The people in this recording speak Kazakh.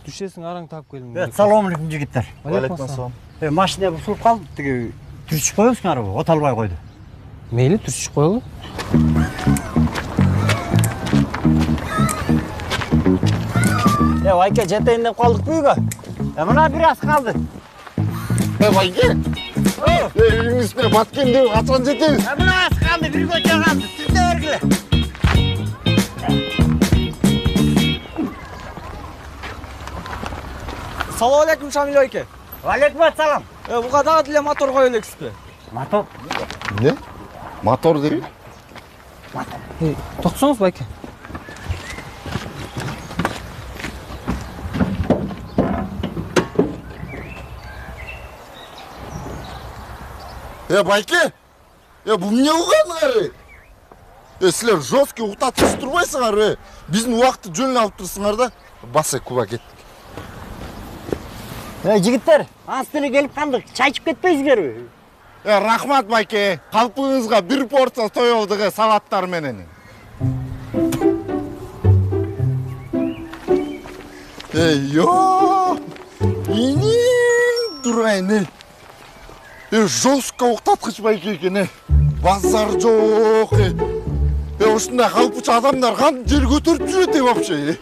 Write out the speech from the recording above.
Düşесің араң тап келдің. Салам алейкум жігіттер. Алейкум ассалам. Машина бұзылып қалды, тіге түршіп қойыңыздар, оталбай қойды. Мейлі түршіп қойылы. Байке, жетейін деп қалдық бүйге. Мұна бір аз қалды. Байке, үйің үстіне баткен деп қашан жетеміз? Мұна аз қалды, бір көте қалды. Сізде өргілі. Салам алейкум Шамил байке. Алейкум ассалам. Бұға дағы діле мотор қойылексіз бе? Мотор? Не? Мотор değil. Тоқсаңыз байке. Байке, бұл не ұғаныңар? Сілер жостки ұқтатып тұрмайсыңар. Біздің уақытты жөнін алып тұрсыңар да, басы Куба кеттік. Жігіттер, астыны келіп қалдық, чай ішіп кетпейсіңер бе? Рахмат байке, қалпыңызға бір порция той олдығы салаттар менен. Инин тұрайын. Жостка ұқтатқыш байке екен. Базар жоқ. Осында қалпыш адамдар қан жер көтеріп жүреді вообще.